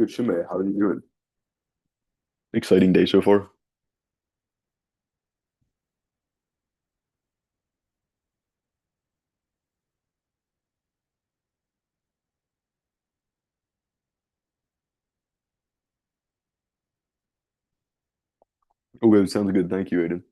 Good, how are you doing? Exciting day so far. Okay, sounds good. Thank you, Aiden.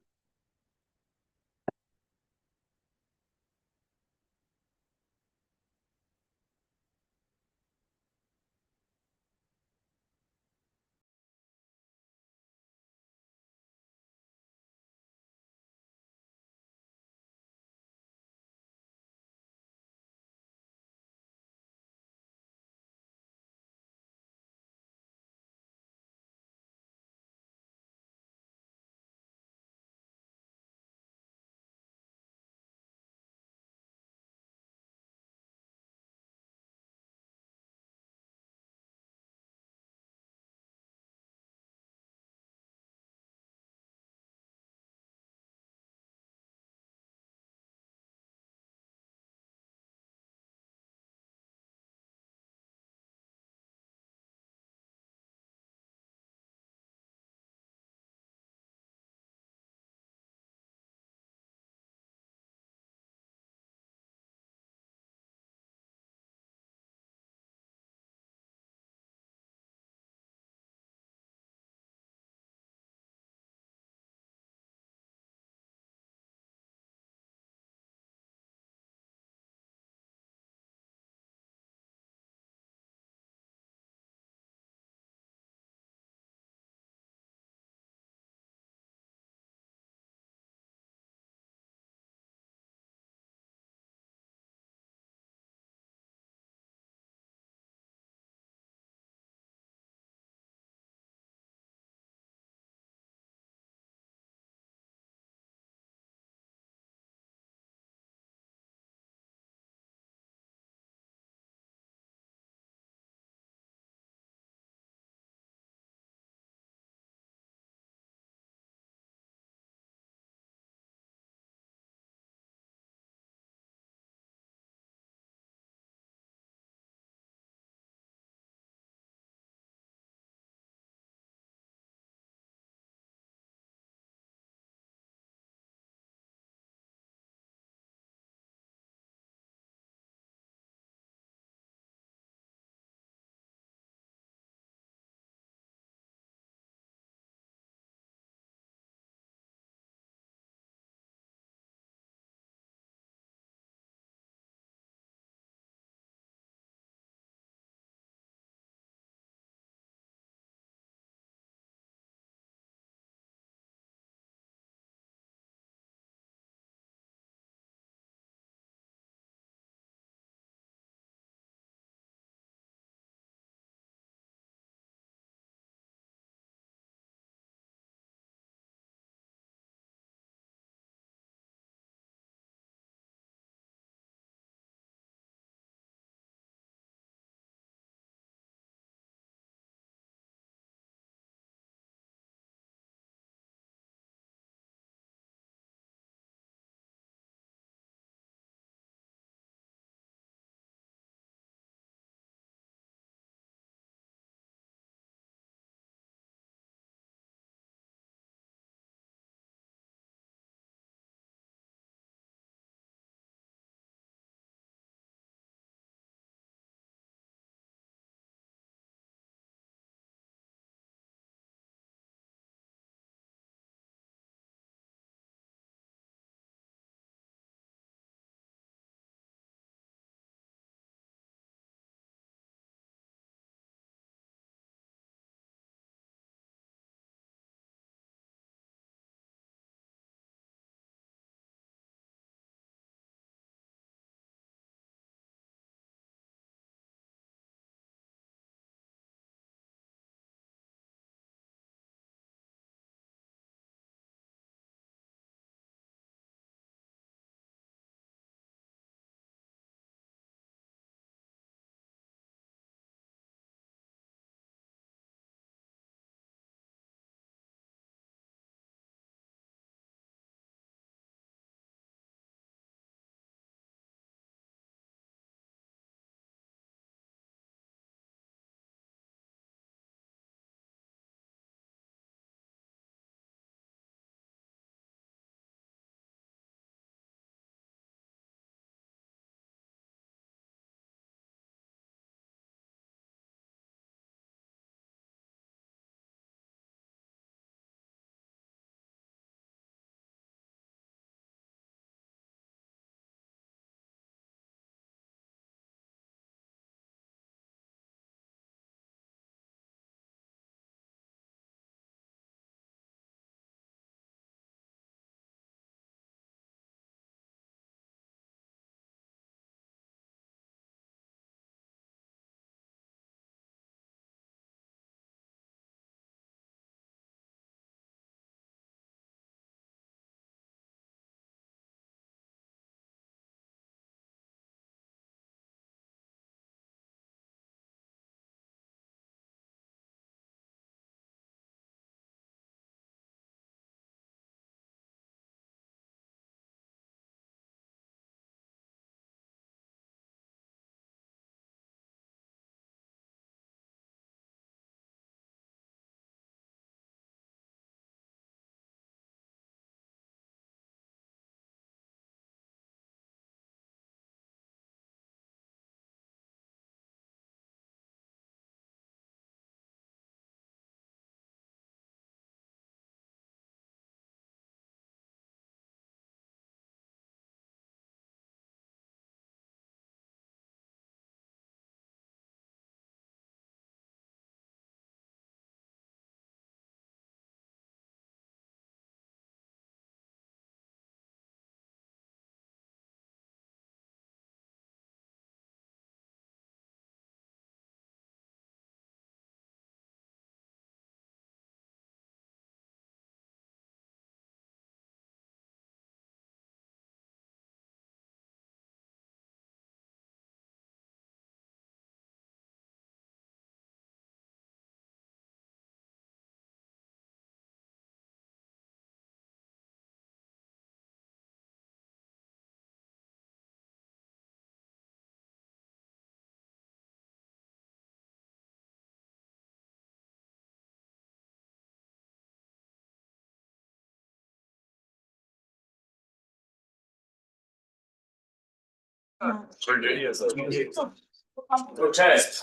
Virginia is Okay.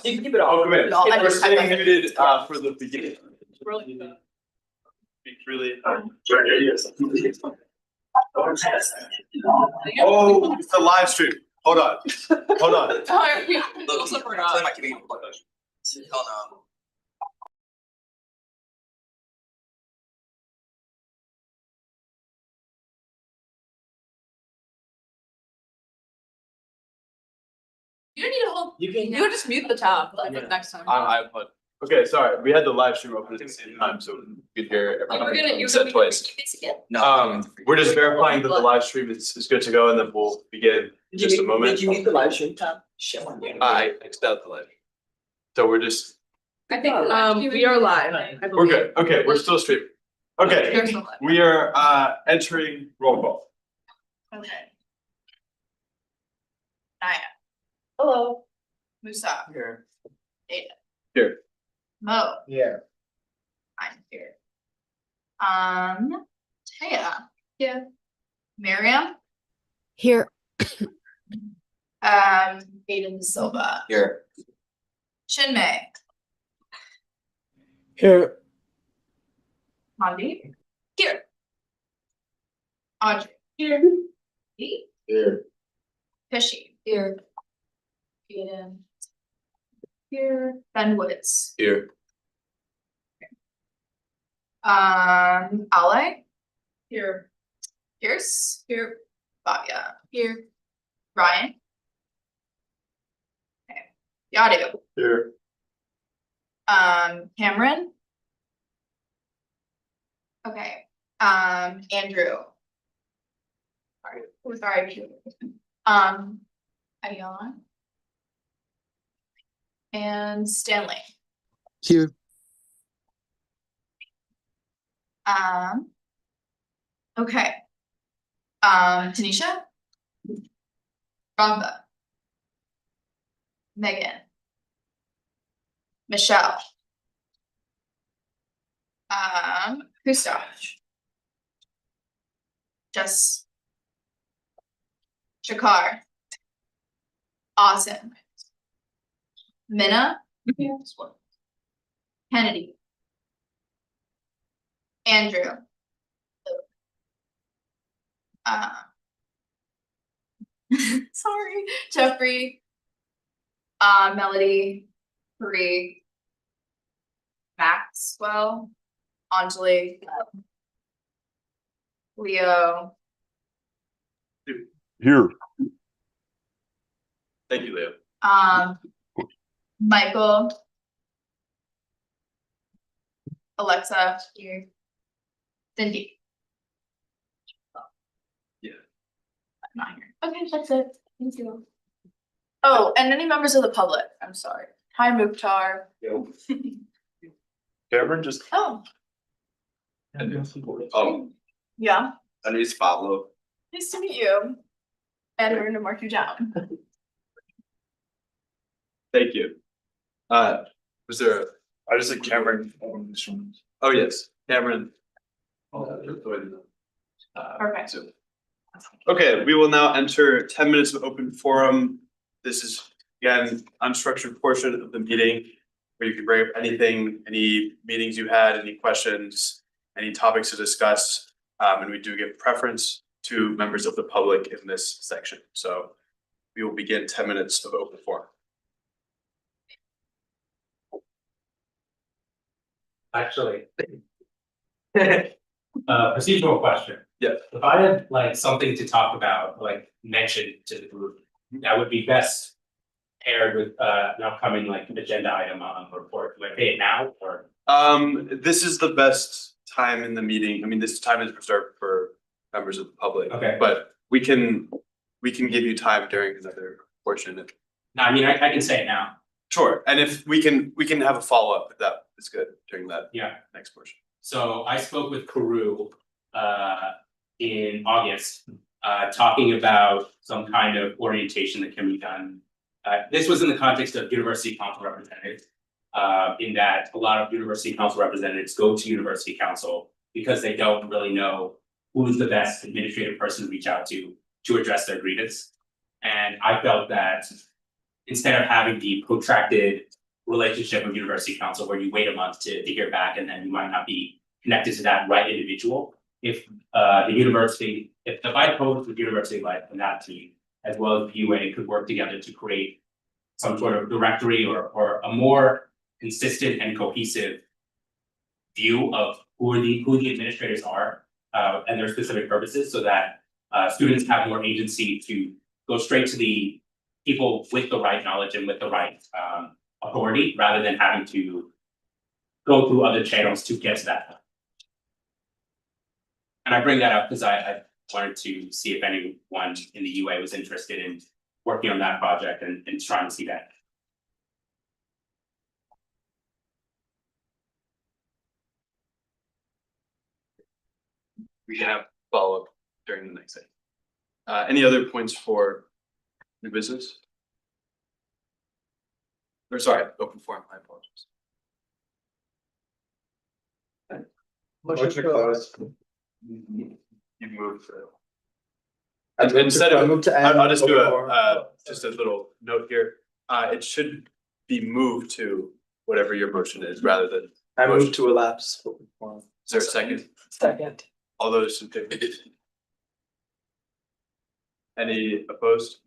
You can keep it all. Welcome in. No, I We're just- staying muted for the beginning. Speak really. Oh, it's a live stream. Hold on. Hold on. You don't need to hold. You can. You can just mute the tab Yeah. next time. On iPod. Okay, sorry. We had the live stream open at the same time, so we could hear everything. You said twice. We're just verifying that the live stream is good to go, and then we'll begin in just a moment. Did you meet the live stream tab? I X'd out the live. So we're just, I think We are live. I we're believe. good. Okay, we're still streaming. Okay, There's no live. we are entering roll call. Okay. Naya, Hello. Musa, Here. Here. Mo, Yeah. I'm here. Taya. Yeah. Miriam, Here. Aiden Silva, Here. Chinmay, Here. Mandeep, here. Audrey, here. Lee, Here. Fishy, here. Aiden. Here, Ben Woods. Here. Ale. Here. Pierce. Here. Bhavya. Here. Ryan. Okay. Yadu. Here. Cameron. Okay. Andrew. Sorry. Ayala. And Stanley. Here. Okay. Tanisha. Rhonda. Megan. Michelle. Gustav. Jess. Shakar. Awesome. Minna. Kennedy. Andrew. Sorry. Jeffrey. Melody. Bree. Maxwell. Anjali. Leo. Here. Thank you, Leo. Michael. Alexa. Here. Cindy. Yeah. I'm not here. Okay, that's it. Thank you. Oh, and any members of the public, I'm sorry. Hi, Mukhtar. Cameron just. Oh, Oh, yeah. my name is Pablo. Nice to meet you. And we're gonna mark you down. Thank you. Was there, I just said Cameron. Oh, yes, Cameron. Okay. So- Okay, we will now enter 10 minutes of open forum. This is, again, unstructured portion of the meeting where you can bring up anything, any meetings you had, any questions, any topics to discuss. And we do give preference to members of the public in this section. So we will begin 10 minutes of open forum. Actually. Procedural question. Yes. If I had like something to talk about, like mentioned to the group, that would be best paired with an upcoming like agenda item on the report. Do I pay it now or? This is the best time in the meeting. I mean, this time is reserved for members of the public. Okay. But we can give you time during another portion. No, I mean, I can say it now. Sure, and if we can have a follow-up, if that is good during that Yeah. next portion. So I spoke with Karu in August, talking about some kind of orientation that can be done. This was in the context of university council representatives, in that a lot of university council representatives go to university council because they don't really know who's the best administrative person to reach out to address their grievance. And I felt that instead of having the protracted relationship of university council where you wait a month to hear back and then you might not be connected to that right individual. If if the vice provost with university life and that team, as well as the UA could work together to create some sort of directory or a more consistent and cohesive view of who the administrators are and their specific purposes, so that students have more agency to go straight to the people with the right knowledge and with the right authority, rather than having to go through other channels to get to that point. And I bring that up because I wanted to see if anyone in the UA was interested in working on that project and trying to see that. We can have follow-up during the next day. Any other points for new business? Or sorry, open forum, I apologize. Motion to close. You've moved. Instead of, Move to end. I'll just do open forum. just a little note here. It should be moved to whatever your motion is, rather than, I move to elapse open forum. is there a second? Second. All those in favor? Any opposed?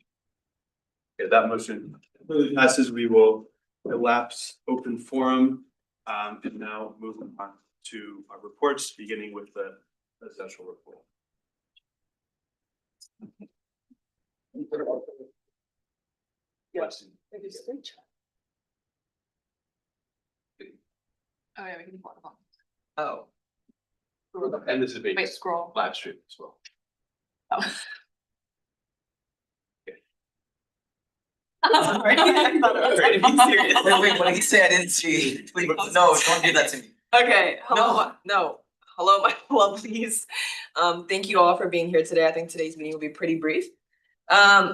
Okay, that motion completely passes. We will elapse open forum and now move on to our reports, beginning with the residential report. Yes. Oh, yeah, we can pull it up. Oh. And this is being Wait, scroll. live stream as well. Oh. Sorry. I thought it was gonna be serious. Wait, what did you say? I didn't see. Please, no, don't do that to me. Okay, hello, no, hello, my lovelies. Thank you all for being here today. I think today's meeting will be pretty brief.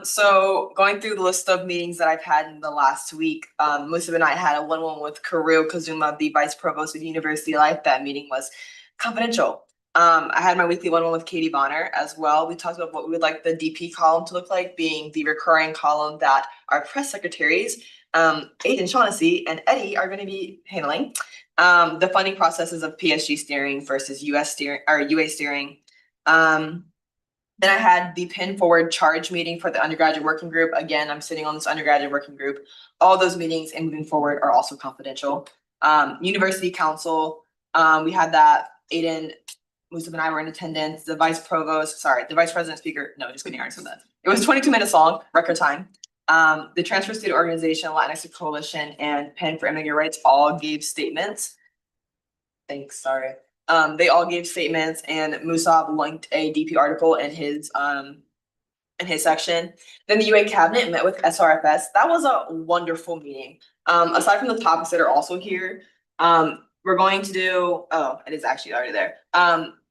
So going through the list of meetings that I've had in the last week, Musab and I had a one-on-one with Kirill Kazuma, the vice provost of University Life. That meeting was confidential. I had my weekly one-on-one with Katie Bonner as well. We talked about what we would like the DP column to look like, being the recurring column that our press secretaries, Aiden Shaughnessy and Eddie are going to be handling. The funding processes of PSG steering versus US steering or UA steering. Then I had the pin forward charge meeting for the undergraduate working group. Again, I'm sitting on this undergraduate working group. All those meetings and moving forward are also confidential. University council, we had that. Aiden, Musab and I were in attendance. The vice president speaker. No, just kidding. I already said that. It was 22 minutes long, record time. The Transfer Student Organization, Latinx Coalition, and Pen for Immigrant Rights all gave statements. Thanks, sorry. They all gave statements, and Musab linked a DP article in his section. Then the UA cabinet met with SRFS. That was a wonderful meeting. Aside from the topics that are also here, we're going to do, oh, it is actually already there.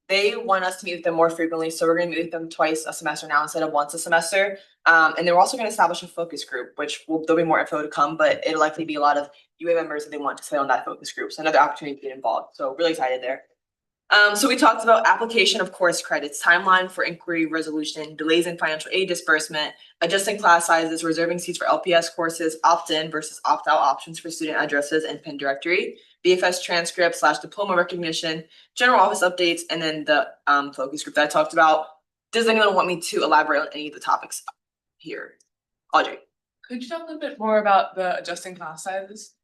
They want us to meet with them more frequently, so we're gonna meet with them twice a semester now instead of once a semester. And they're also gonna establish a focus group, there'll be more info to come, but it'll likely be a lot of UA members that they want to sit on that focus group. So another opportunity to get involved. So really excited there. So we talked about application of course credits, timeline for inquiry resolution, delays in financial aid disbursement, adjusting class sizes, reserving seats for LPS courses, opt-in versus opt-out options for student addresses and PIN directory, BFS transcript / diploma recognition, general office updates, and then the focus group that I talked about. Does anyone want me to elaborate on any of the topics here? Audrey. Could you talk a little bit more about the adjusting class sizes?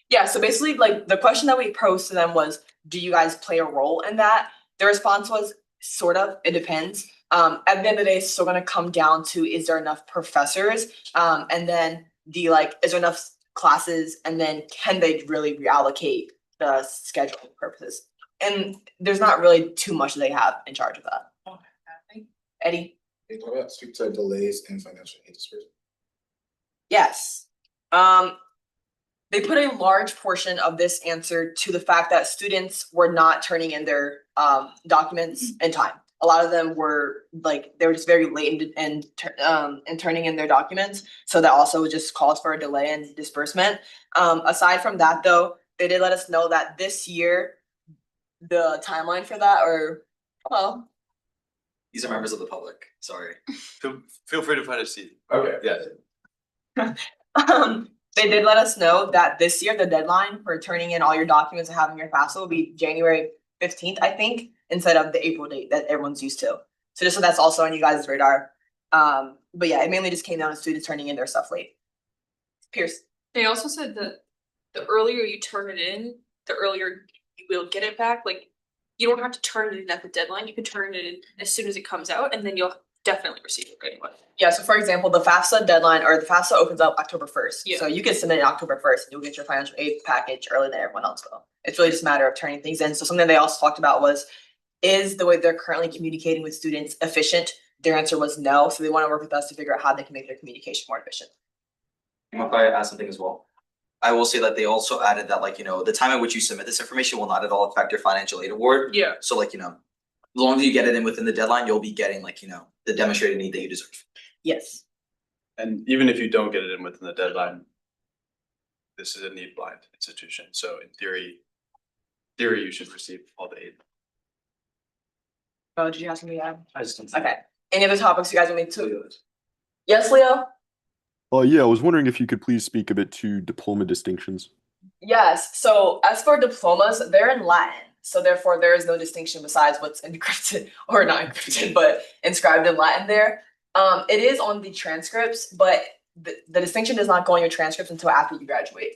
Yeah, so basically like the question that we posed to them was, do you guys play a role in that? The response was sort of, it depends. At the end of the day, it's still gonna come down to, is there enough professors? And then is there enough classes? And then can they really reallocate the scheduling purposes? And there's not really too much they have in charge of that. Okay, thank you. Eddie? Can you talk about speak to delays in financial aid disbursement? Yes. They put a large portion of this answer to the fact that students were not turning in their documents in time. A lot of them were they were just very late in turning in their documents. So that also just calls for a delay in disbursement. Aside from that though, they did let us know that this year, the timeline for that These are members of the public, sorry. Feel free to find a seat. Okay. Yeah. They did let us know that this year, the deadline for turning in all your documents and having your FAFSA will be January 15th, I think, instead of the April date that everyone's used to. So just so that's also on you guys' radar. But yeah, it mainly just came down to students turning in their stuff late. Pierce. They also said that the earlier you turn it in, the earlier you will get it back. Like, you don't have to turn it in at the deadline. You can turn it in as soon as it comes out, and then you'll definitely receive it right away. Yeah, so for example, the FAFSA deadline or the FAFSA opens up October 1st. Yeah. So you can submit it October 1st and you'll get your financial aid package earlier than everyone else will. It's really just a matter of turning things in. So something they also talked about was, is the way they're currently communicating with students efficient? Their answer was no. So they want to work with us to figure out how they can make their communication more efficient. If I add something as well. I will say that they also added that like, the time at which you submit this information will not at all affect your financial aid award. Yeah. So like, as long as you get it in within the deadline, you'll be getting like, the demonstrated need that you deserve. Yes. And even if you don't get it in within the deadline, this is a need blind institution, so in theory, you should receive all the aid. Oh, did you have something to add? I just don't. Okay. Any other topics you guys want me to? Yes, Leo? Yeah, I was wondering if you could please speak a bit to diploma distinctions. Yes. So as for diplomas, they're in Latin. So therefore, there is no distinction besides what's encrypted or not encrypted, but inscribed in Latin there. It is on the transcripts, but the distinction does not go on your transcripts until after you graduate.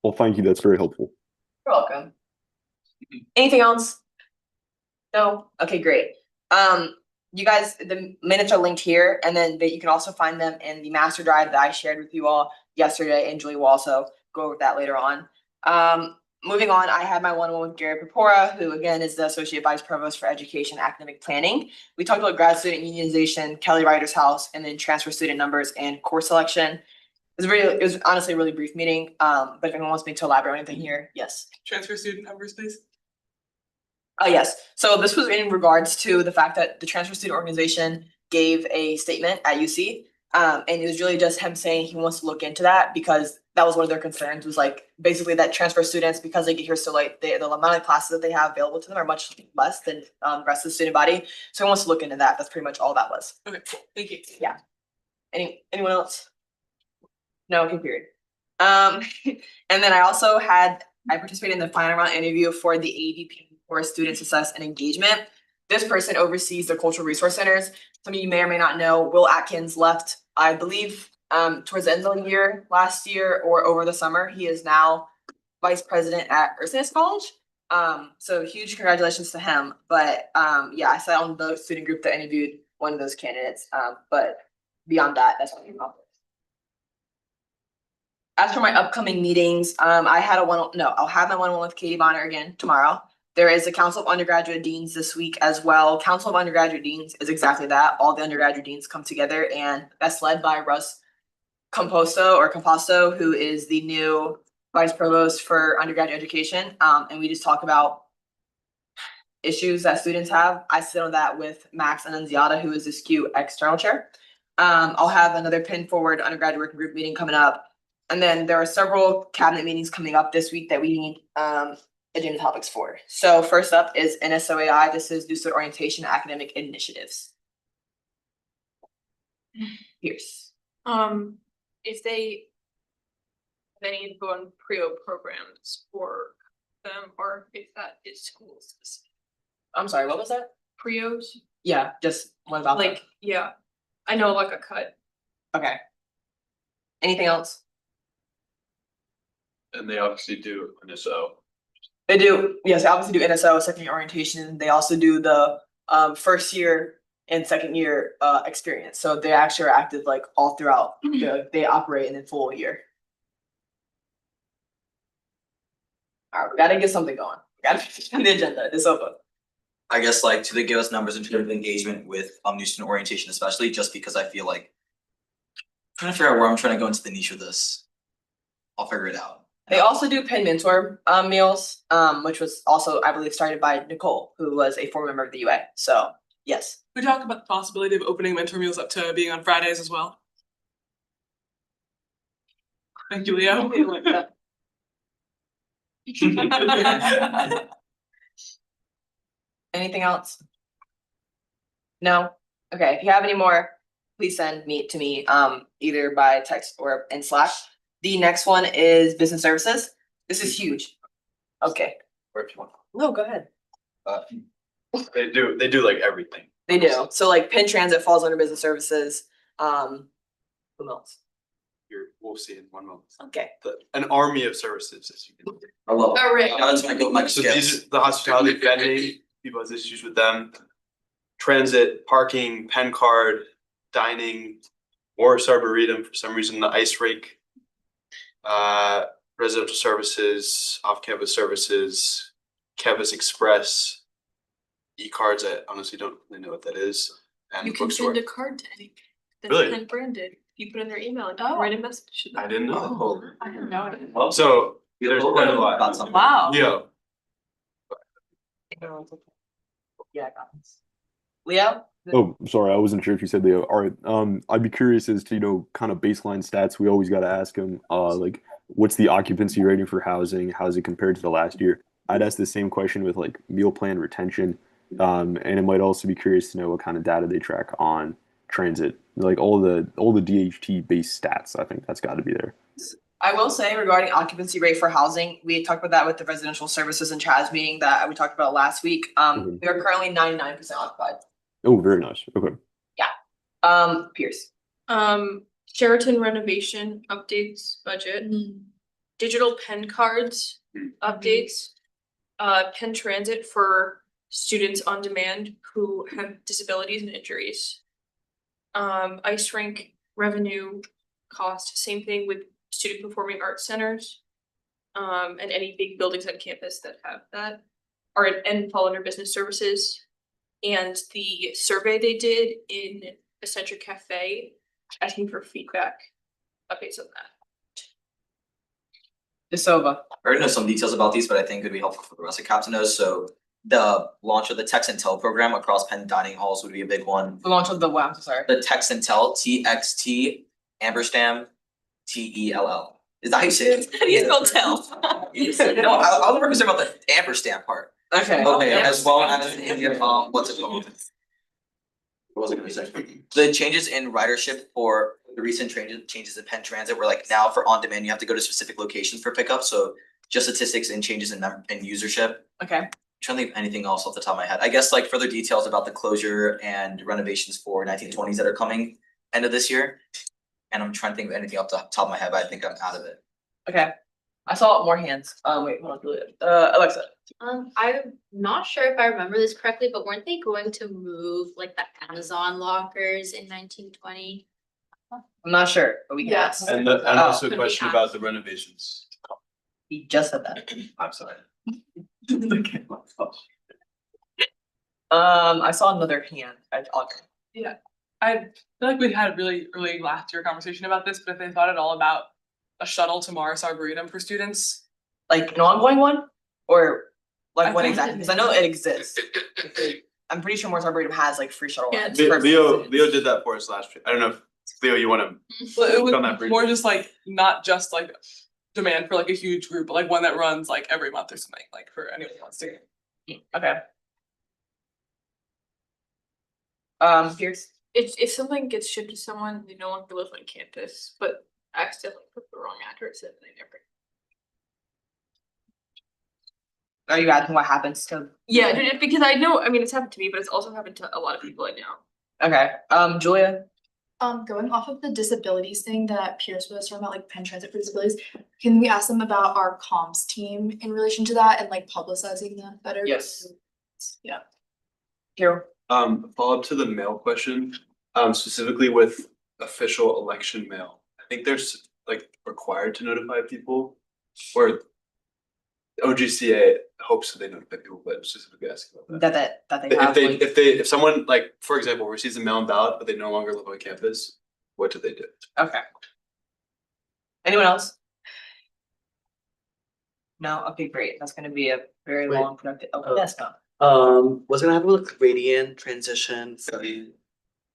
Well, thank you. That's very helpful. You're welcome. Anything else? No? Okay, great. You guys, the minutes are linked here, and then you can also find them in the master drive that I shared with you all yesterday, and Julie will also go over that later on. Moving on, I had my one-on-one with Gary Purpura, who again is the Associate Vice Provost for Education and Academic Planning. We talked about grad student unionization, Kelly Ryder's house, and then transfer student numbers and course selection. It was honestly a really brief meeting, but if anyone wants me to elaborate on anything here, yes. Transfer student numbers, please. Yes, so this was in regards to the fact that the transfer student organization gave a statement at UC. And it was really just him saying he wants to look into that because that was one of their concerns, was like basically that transfer students, because they get here so late, the amount of classes that they have available to them are much less than the rest of the student body. So he wants to look into that. That's pretty much all that was. Okay, cool. Thank you. Yeah. Anyone else? No, okay, period. And then I participated in the final round interview for the AVP for Student Success and Engagement. This person oversees the cultural resource centers. Some of you may or may not know, Will Atkins left, I believe, towards the end of the year, last year, or over the summer. He is now vice president at Ursinus College. So huge congratulations to him. But yeah, I sat on the student group that interviewed one of those candidates. But beyond that, that's all you know. As for my upcoming meetings, I'll have my one-on-one with Katie Bonner again tomorrow. There is a Council of Undergraduate Deans this week as well. Council of Undergraduate Deans is exactly that. All the undergraduate deans come together, and that's led by Russ Composto, who is the new vice provost for undergraduate education. And we just talk about issues that students have. I sit on that with Max Annunziata, who is the SKU external chair. I'll have another Pin Forward undergraduate working group meeting coming up. And then there are several cabinet meetings coming up this week that we need agenda topics for. So first up is NSOAI. This is New Student Orientation Academic Initiatives. Pierce. If they have any info on PRIO programs for them, or if that is school specific. I'm sorry, what was that? PRIOs, Yeah, just what about them? like, yeah, I know like a cut. Okay. Anything else? And they obviously do an SO. They do, yes, they obviously do NSO, second year orientation. They also do the first year and second year experience. So they actually are active like all throughout. They operate in a full year. All right, we gotta get something going. We gotta get on the agenda. It's over. I guess like to give us numbers in terms of engagement with new student orientation, especially just because I feel like I'm trying to figure out where I'm trying to go into the niche of this. I'll figure it out. They also do Penn Mentor meals, which was also, I believe, started by Nicole, who was a former member of the UA. So yes. We talked about the possibility of opening mentor meals up to being on Fridays as well. Thank you, Leo. Anything else? No? Okay, if you have any more, please send me to me, either by text or in Slack. The next one is business services. This is huge. Okay, Or if you want. no, go ahead. They do like everything. They do. So like Penn Transit falls under business services. Who else? We'll see in 1 moment. Okay. An army of services, as you can. I love it. Oh, right. That's my go, my So skills. these are the hospitality vending, people has issues with them. Transit, parking, pen card, dining, Morris Arboretum, for some reason, the ice rink. Residential services, off-campus services, Campus Express. E-cards, I honestly don't really know what that is, and You can bookstore. send a card to any. That's Really? Penn branded. You put in their email and Oh. write a message to them. I didn't know Oh. I didn't know. Well, So there's Got something. Wow. Leo, Yeah, I got this. Leo? Oh, sorry, I wasn't sure if you said Leo. All right, I'd be curious as to, kind of baseline stats. We always got to ask them, like, what's the occupancy rating for housing? How's it compared to the last year? I'd ask the same question with like meal plan retention, and it might also be curious to know what kind of data they track on transit, like all the DHT based stats. I think that's got to be there. I will say regarding occupancy rate for housing, we talked about that with the residential services and Chaz meeting that we talked about last week. We are currently 99% occupied. Oh, very nice. Okay. Pierce. Sheraton renovation updates budget, digital pen cards updates. Penn Transit for students on demand who have disabilities and injuries. Ice rink revenue cost, same thing with student performing arts centers. And any big buildings on campus that have that are and fall under business services. And the survey they did in Accenture Cafe, asking for feedback, updates on that. DeSova. I already know some details about these, but I think it'd be helpful for the rest of CAP to know. So the launch of the Text and Tell program across Penn dining halls would be a big one. The launch of the wow, sorry. The Text and Tell, TXT, ampersand, TELL. Is that how you say it? How do you spell tell? No, I was more concerned about the ampersand part. Okay. Okay, as well as what's it called? What was I gonna say? The changes in ridership for the recent changes in Penn Transit were like now for on demand, you have to go to specific locations for pickup, so just statistics and changes in usership. Okay. Trying to think of anything else off the top of my head. I guess like further details about the closure and renovations for 1920s that are coming end of this year. And I'm trying to think of anything off the top of my head, but I think I'm out of it. Okay. I saw more hands. Wait, hold on, Julia. Alexa. I'm not sure if I remember this correctly, but weren't they going to move like the Amazon lockers in 1920? I'm not sure, but we can Yeah. ask. and also a Could we question ask? about the renovations. He just said that. I'm sorry. I saw another hand. I feel like we had a really early last year conversation about this, but if they thought at all about a shuttle to Morris Arboretum for students. Like an ongoing one? Or like I what think- exactly? Because I know it exists. I'm pretty sure Morris Arboretum has like free shuttle Yeah, rides. for Leo students. did that for us last year. I don't know if Leo, you wanna, But it On that was bridge. more just like, not just like demand for like a huge group, but like one that runs like every month or something, like for anyone who wants to. Okay. Pierce. If something gets shipped to someone, they no longer live on campus, but accidentally put the wrong address in, they never. Are you asking what happens to? Yeah, because I know, I mean, it's happened to me, but it's also happened to a lot of people I know. Okay, Julia. Going off of the disabilities thing that Pierce was talking about, like Penn Transit for disabilities, can we ask them about our comms team in relation to that and like publicizing that better? Yes. Yeah. Hero. follow up to the mail question, specifically with official election mail. I think there's like required to notify people, or OGCA hopes that they notify people, but specifically asking about that. That they have. like- If someone, like, for example, receives a mail-in ballot, but they no longer live on campus, what do they do? Okay. Anyone else? No, okay, great. That's gonna be a very Wait. long productive, oh, yes, no. What's gonna happen with Radiant transition study?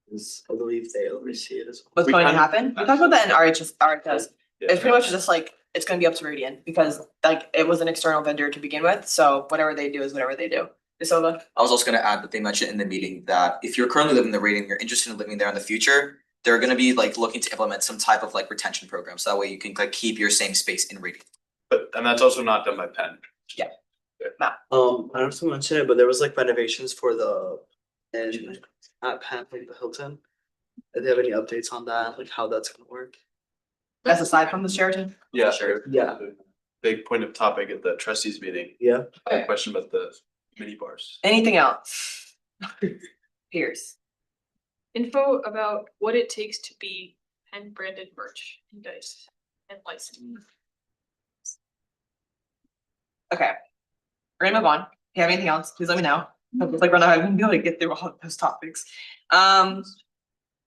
Is I believe they oversee it as well. What's We going to kind of- happen? We talked about that in RHS. Yeah. It's pretty much just like, it's gonna be up to Radiant because like it was an external vendor to begin with, so whatever they do is whatever they do. DeSilva? I was also gonna add that they mentioned in the meeting that if you're currently living in the Radiant, you're interested in living there in the future, they're gonna be like looking to implement some type of like retention program, so that way you can like keep your same space in Radiant. And that's also not done by Penn. I don't know if someone mentioned it, but there was like renovations for the and at Penn, like the Hilton. Do they have any updates on that, like how that's gonna work? That's aside from the Sheraton? Yeah, Sure. Yeah. Big point of topic at the trustees meeting, Yeah. a question about the mini bars. Anything else? Pierce? Info about what it takes to be Penn branded merch and dice and licensed. Okay. We're gonna move on. If you have anything else, please let me know. It's like we're not gonna be able to get through all of those topics.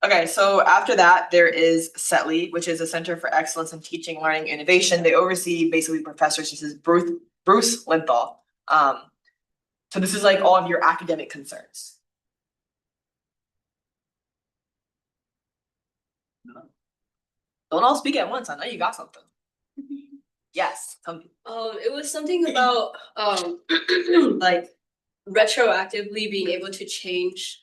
Okay, so after that, there is CETLI, which is a Center for Excellence in Teaching, Learning, Innovation. They oversee basically professors. This is Bruce Linthal. So this is like all of your academic concerns. Don't all speak at once. I know you got something. Yes, something. It was something about like retroactively being able to change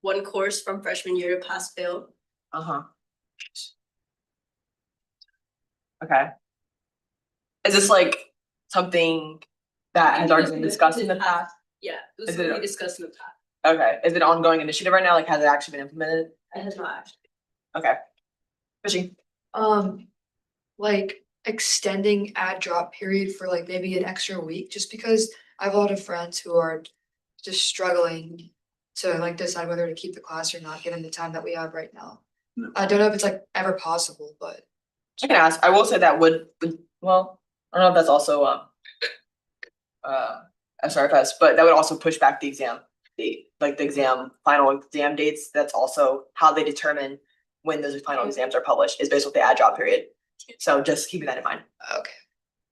one course from freshman year to pass fail. Uh-huh. Okay. Is this like something that has already been discussed in the past? Yeah, it was Is something it- we discussed in the past. Okay, is it an ongoing initiative right now? Like, has it actually been implemented? It has not actually. Okay. Fishing. Like extending ad drop period for like maybe an extra week, just because I have a lot of friends who are just struggling to like decide whether to keep the class or not, given the time that we have right now. I don't know if it's like ever possible, but I can ask. I will say that would well, I don't know if that's also SRFS, but that would also push back the exam date, like the final exam dates. That's also how they determine when those final exams are published, is based with the ad drop period. So just keeping that in mind. okay.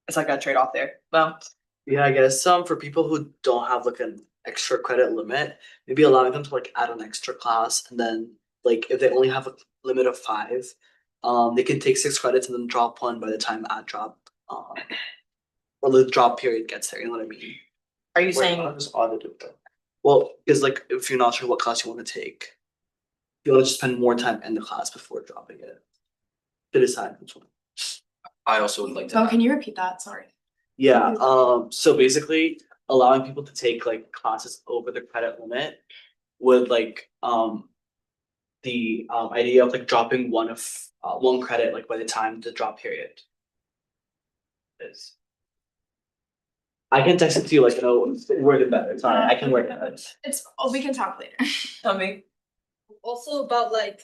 It's like a trade-off there. Well, Yeah, I guess for people who don't have like an extra credit limit, maybe allowing them to like add an extra class, and then like if they only have a limit of 5, they can take 6 credits and then drop 1 by the time ad drop or the drop period gets there, you know what I mean? are you Wait, saying how does audit do that? Well, because like if you're not sure what class you want to take, you want to just spend more time in the class before dropping it to decide which one. I also would like to. Oh, add- can you repeat that? Sorry. Yeah, so basically allowing people to take like classes over the credit limit would like the idea of like dropping one credit like by the time the drop period is. I can text it to you like, word it better, sorry, I can word it. We can talk later. tell me? Also about like,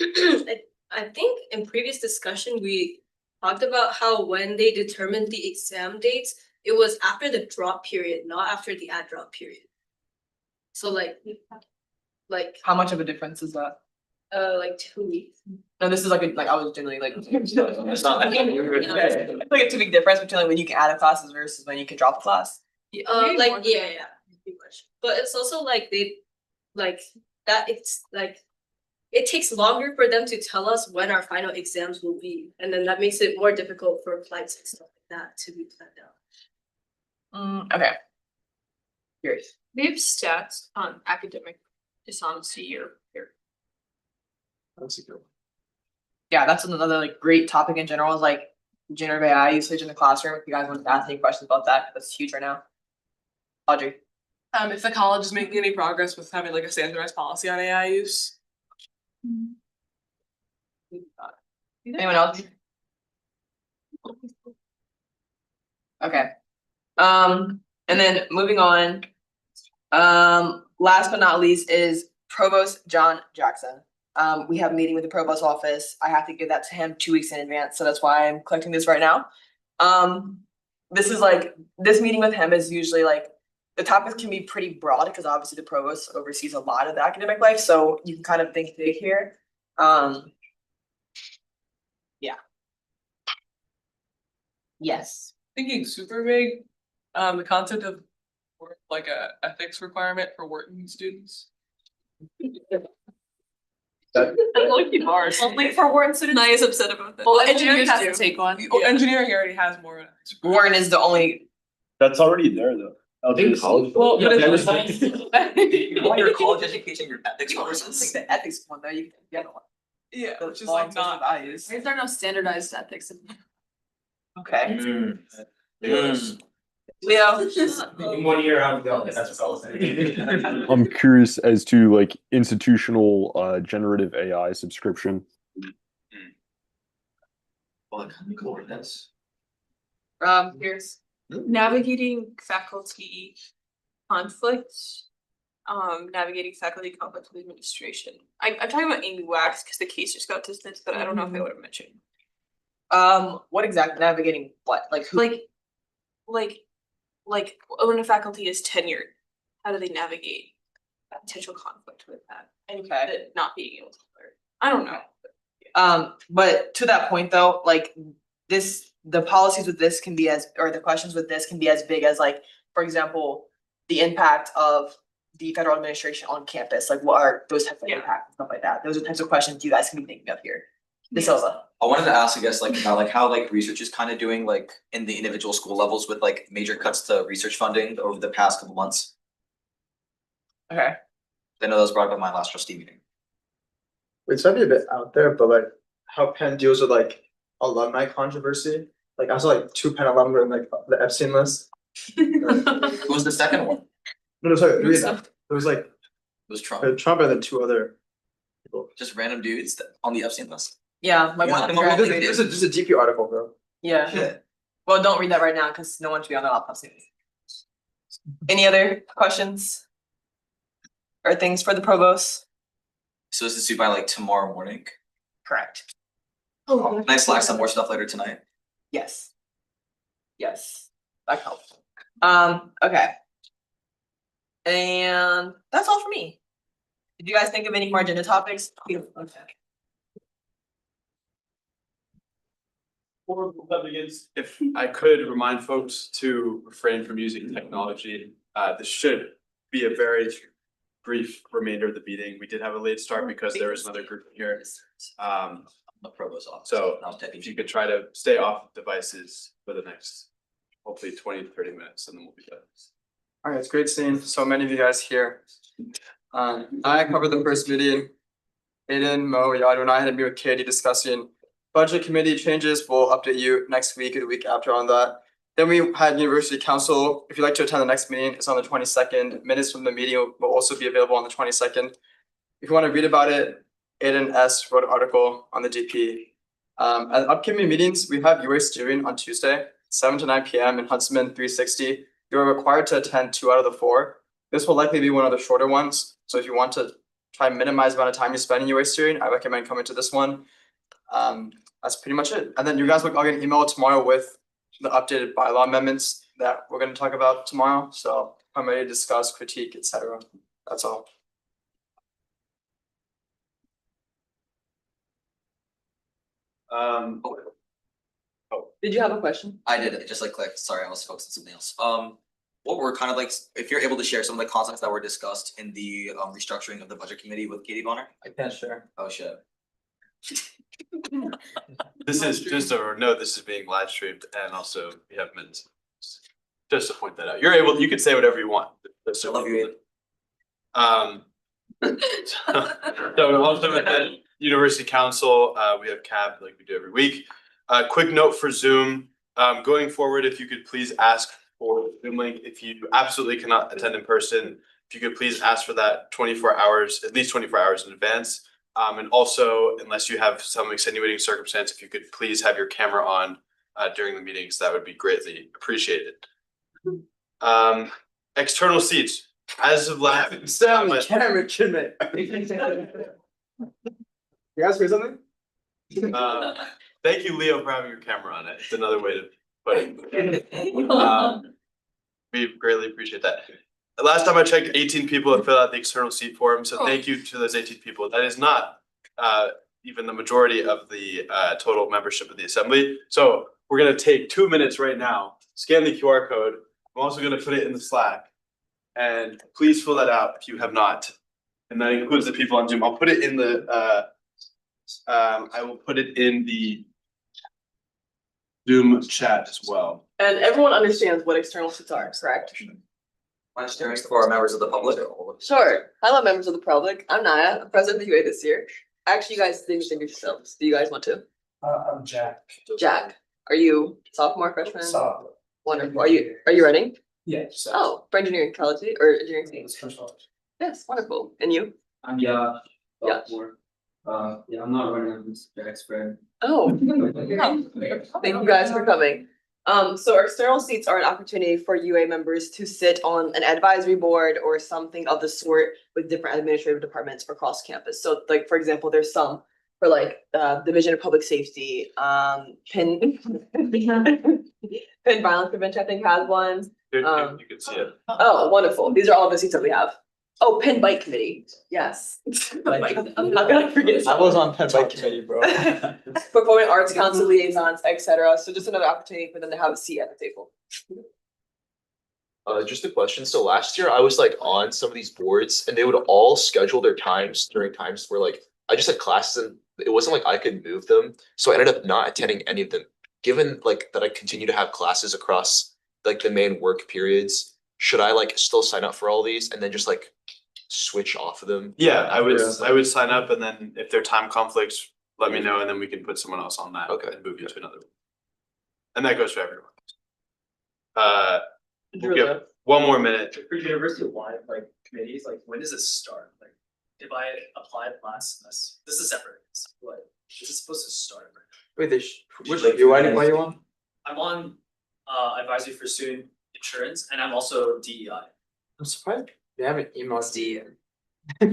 I think in previous discussion, we talked about how when they determined the exam dates, it was after the drop period, not after the ad drop period. So like How much of a difference is that? like 2 weeks. No, this is like I was generally like. It's not like it's like a 2 week difference between like when you can add a classes versus when you can drop a class. Yeah, Maybe more than yeah, pretty much. But it's also like they, like, that it's like, it takes longer for them to tell us when our final exams will be, and then that makes it more difficult for flights and stuff like that to be planned out. Okay. Curious. We have stats on academic dishonesty year. That's a good one. Yeah, that's another like great topic in general, is like generative AI usage in the classroom. If you guys want to ask any questions about that, that's huge right now. Audrey. If the college is making any progress with having like a standardized policy on AI use. Anyone else? Okay. And then moving on. Last but not least is Provost John Jackson. We have a meeting with the provost office. I have to give that to him 2 weeks in advance, so that's why I'm collecting this right now. This is like, this meeting with him is usually like, the topics can be pretty broad because obviously the provost oversees a lot of the academic life, so you can kind of think big here. Yeah. Yes. Thinking super big, the concept of like a ethics requirement for Wharton students. I like you bars. Only for Wharton students. Naya is upset about that. Well, engineering engineers has to take one. Engineering already has more. Warren is the only, That's already there though. In college. Well, but Yeah, it's that You want your college education, your ethics courses. Like the ethics one, though, you can get one. yeah, The which is law like and social not. values. Why is there no standardized ethics? Okay, Yes. Leo. In 1 year, how to go, that's what I was saying. I'm curious as to like institutional generative AI subscription. Well, kind of cool with this. Here's navigating faculty conflict. Navigating faculty conflict with administration. I'm talking about Amy Wax because the case just got dismissed, but I don't know if I would have mentioned. What exactly, navigating what, like who? Like when a faculty is tenured, how do they navigate potential conflict with that and not being able to learn? I don't know. But to that point though, like this, the policies with this can be as, or the questions with this can be as big as like, for example, the impact of the federal administration on campus, like what are those types of impacts and stuff like that. Those are the types of questions you guys can be thinking of here. De Silva. I wanted to ask, I guess, like about like how like research is kind of doing like in the individual school levels with like major cuts to research funding over the past couple months. Okay. I know that was brought up at my last trustee meeting. It's might be a bit out there, but like how Penn deals with like alumni controversy. Like I saw like 2 Penn alumni in like the Epstein list. Who was the second one? No, sorry, 3 of them. There was like It was Trump. Trump and then 2 other people. Just random dudes on the Epstein list. Yeah, my Yeah, one. come on, There's look at there's a GP article, bro. Yeah. Shit. Well, don't read that right now because no one should be on their laptops. Any other questions? Or things for the provost? So this is due by like tomorrow morning. Correct. Can I slack some more stuff later tonight? Yes. Yes, that helps. Okay. And that's all for me. Did you guys think of any more agenda topics? Okay. Before that begins, if I could remind folks to refrain from using technology, this should be a very brief remainder of the meeting. We did have a late start because there was another group here. The provost office. So Not if deputy. you could try to stay off devices for the next, hopefully 20 to 30 minutes, and then we'll be done. Alright, it's great seeing so many of you guys here. I covered the first meeting. Aiden, Mo, Yadu, and I had a meeting with Katie discussing budget committee changes. We'll update you next week or the week after on that. Then we had university council. If you'd like to attend the next meeting, it's on the 22nd. Minutes from the meeting will also be available on the 22nd. If you want to read about it, Aiden S. wrote an article on the DP. At upcoming meetings, we have UA steering on Tuesday, 7 to 9 p.m. in Huntsman 360. You're required to attend 2 out of the 4. This will likely be one of the shorter ones. So if you want to try and minimize the amount of time you spend in UA steering, I recommend coming to this one. That's pretty much it. And then you guys will get an email tomorrow with the updated bylaw amendments that we're going to talk about tomorrow. So I'm ready to discuss, critique, etc. That's all. Did you have a question? I did it, just like click. Sorry, I was focused on something else. What were kind of like, if you're able to share some of the concepts that were discussed in the restructuring of the budget committee with Katie Bonner? I can't share. Oh shit. This is just a note, this is being live streamed and also we have minutes. Just to point that out, you can say whatever you want. I love you, So also at the University Council, we have CAB like we do every week. Quick note for Zoom, going forward, if you could please ask for the Zoom link, if you absolutely cannot attend in person, if you could please ask for that 24 hours, at least 24 hours in advance. And also, unless you have some extenuating circumstance, if you could please have your camera on during the meetings, that would be greatly appreciated. External seats, as of last. Camera, chin. You guys hear something? Thank you, Leo, for having your camera on it. It's another way to put it. We greatly appreciate that. The last time I checked, 18 people have filled out the external seat form, so thank you to those 18 people. That is not even the majority of the total membership of the assembly. So we're gonna take 2 minutes right now, scan the QR code. I'm also gonna put it in the Slack. And please fill that out if you have not. And that includes the people on Zoom. I'll put it in the I will put it in the Zoom chat as well. And everyone understands what external seats are, correct? Questions for members of the public? Sure. Hello, members of the public. I'm Naya, I'm president of the UA this year. Actually, you guys didn't introduce yourselves. Do you guys want to? I'm Jack. Jack, are you sophomore, freshman? Sophomore. Wonderful. Are you running? Yeah. Oh, for engineering college or engineering team? Yes, wonderful. And you? I'm sophomore. Yeah, I'm not running, I'm just Jack's friend. Oh, thank you guys for coming. So external seats are an opportunity for UA members to sit on an advisory board or something of the sort with different administrative departments across campus. So like, for example, there's some for like Division of Public Safety, Penn Violence Prevention, I think has one. You can see it. Oh, wonderful. These are all of the seats that we have. Oh, Penn Bike Committee. Yes. I'm not gonna forget. I was on Penn Bike Committee, bro. Performing Arts Council liaisons, etc. So just another opportunity for them to have a seat at the table. Just a question. So last year I was like on some of these boards and they would all schedule their times during times where like I just had classes and it wasn't like I could move them. So I ended up not attending any of them. Given like that I continue to have classes across like the main work periods, should I like still sign up for all these and then just like switch off of them? Yeah, I would sign up and then if there are time conflicts, let me know and then we can put someone else on that. Okay. And move you to another one. And that goes for everyone. We'll give one more minute. For university-wide, like, committees, like, when does it start? Like, if I applied last semester, this is separate, but this is supposed to start. Wait, which why are you on? I'm on advisory for student insurance and I'm also DEI. I'm surprised they haven't emailed DEI. I am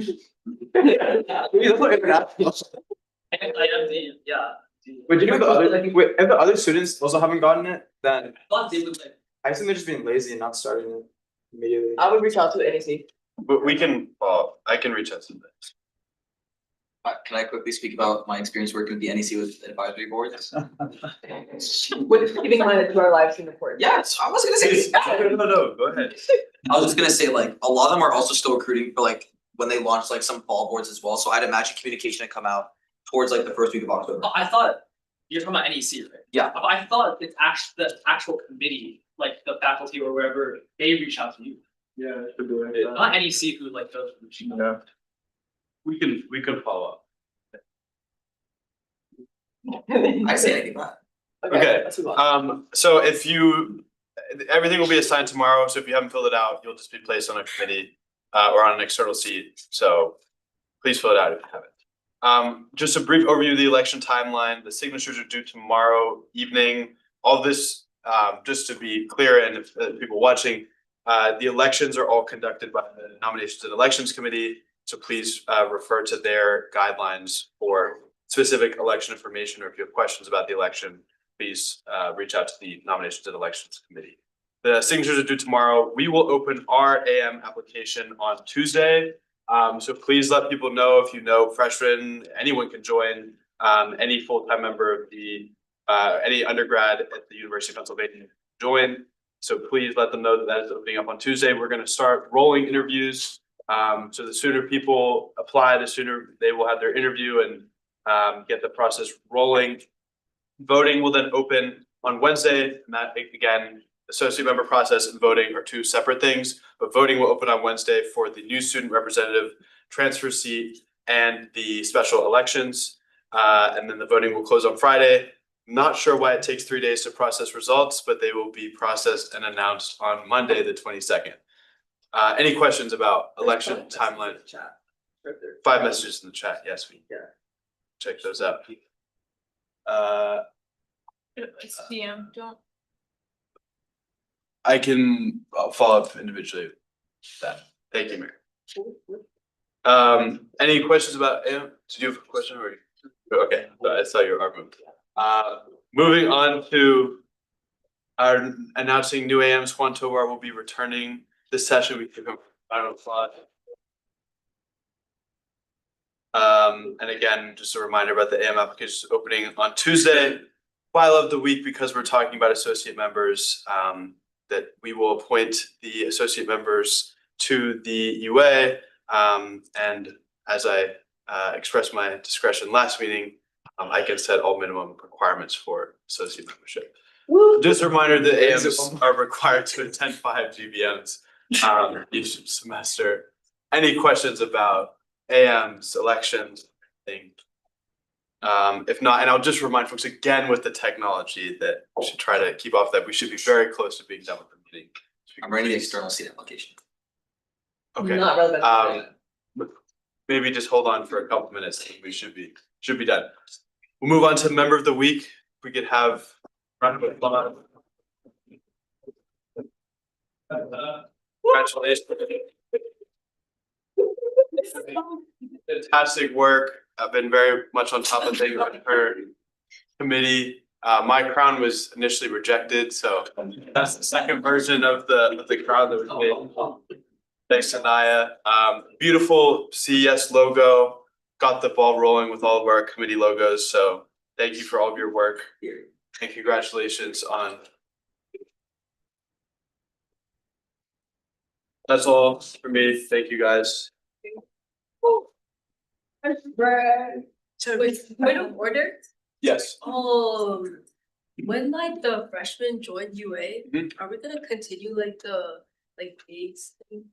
DEI, yeah. Wait, do you know the other, wait, if the other students also haven't gotten it, then But they would like. I think they're just being lazy and not starting it immediately. I would reach out to the NEC. But we can, I can reach out to them. Can I quickly speak about my experience working with the NEC with advisory boards? With keeping in mind that you are live stream recording. Yes, I was gonna say. No, go ahead. I was just gonna say, like, a lot of them are also still recruiting for like when they launch like some fall boards as well. So I'd imagine communication to come out towards like the first week of October. I thought you're talking about NEC, right? Yeah. But I thought it's the actual committee, like the faculty or wherever, they reach out to you. Yeah, should do it. Not NEC who like goes. Yeah. We can follow up. I say anything bad. Okay, let's move on. so if everything will be assigned tomorrow, so if you haven't filled it out, you'll just be placed on a committee or on an external seat, so please fill it out if you haven't. Just a brief overview of the election timeline. The signatures are due tomorrow evening. All this, just to be clear and if people watching, the elections are all conducted by the Nominations and Elections Committee, so please refer to their guidelines for specific election information, or if you have questions about the election, please reach out to the Nominations and Elections Committee. The signatures are due tomorrow. We will open our AM application on Tuesday. So please let people know if you know freshmen, anyone can join, any full-time member of the, any undergrad at the University of Pennsylvania can join. So please let them know that that is opening up on Tuesday. We're gonna start rolling interviews. So the sooner people apply, the sooner they will have their interview and get the process rolling. Voting will then open on Wednesday, and that again, associate member process and voting are two separate things, but voting will open on Wednesday for the new student representative transfer seat and the special elections. And then the voting will close on Friday. Not sure why it takes 3 days to process results, but they will be processed and announced on Monday, the 22nd. Any questions about election timeline? 5 messages in the chat. Yes, we check those out. It's DM, don't. I can follow up individually with that. Thank you, Mayor. Any questions about, did you have a question or? Okay, I saw your arm moved. Moving on to our announcing new AMs, Juan Tovar will be returning this session. We give him a round of applause. And again, just a reminder about the AM applications opening on Tuesday. File of the week, because we're talking about associate members, that we will appoint the associate members to the UA. And as I expressed my discretion last meeting, I can set all minimum requirements for associate membership. Just a reminder that AMs are required to attend 5 GBMs each semester. Any questions about AMs, elections, thing? If not, and I'll just remind folks again with the technology that we should try to keep off that. We should be very close to being done with the meeting. I'm writing the external seat application. Okay, Not relevant. maybe just hold on for a couple minutes and we should be done. We'll move on to member of the week. If we could have round of applause. Congratulations. Fantastic work. I've been very much on top of things with her committee. My crown was initially rejected, so that's the second version of the crown that was made. Thanks to Naya. Beautiful CES logo. Got the ball rolling with all of our committee logos, so thank you for all of your work and congratulations on. That's all for me. Thank you guys. So point of order, Yes. when like the freshmen join UA, Mhm. are we gonna continue like the gigs thing?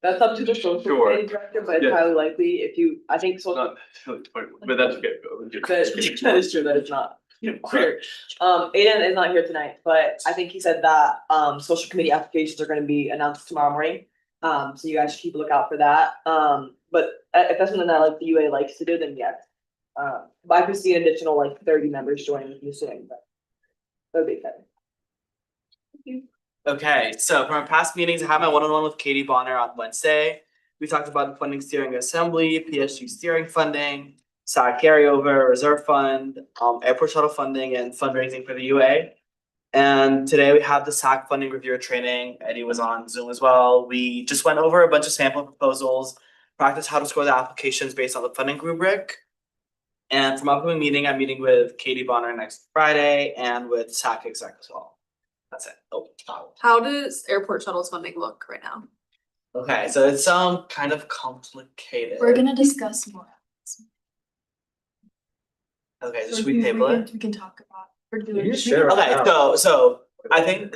That's up to the social Sure. media director, but it's Yeah. highly likely if you, I think social. Not really the point, but that's okay. That is true, that is not clear. Aiden is not here tonight, but I think he said that social committee applications are gonna be announced tomorrow morning. So you guys should keep a lookout for that. But if that's something that like the UA likes to do, then yes. But I could see an additional like 30 members joining with you soon, but that would be exciting. Okay, so from our past meetings, I had my one-on-one with Katie Bonner on Wednesday. We talked about the funding steering assembly, PSG steering funding, SAC carryover, reserve fund, airport shuttle funding, and fundraising for the UA. And today we have the SAC funding reviewer training. Eddie was on Zoom as well. We just went over a bunch of sample proposals, practiced how to score the applications based on the funding rubric. And from upcoming meeting, I'm meeting with Katie Bonner next Friday and with SAC exec as well. That's it. How does airport shuttles funding look right now? Okay, so it's kind of complicated. We're gonna discuss more. Okay, So should we table it? We can talk about. We're You doing. can share right Okay, now. so I think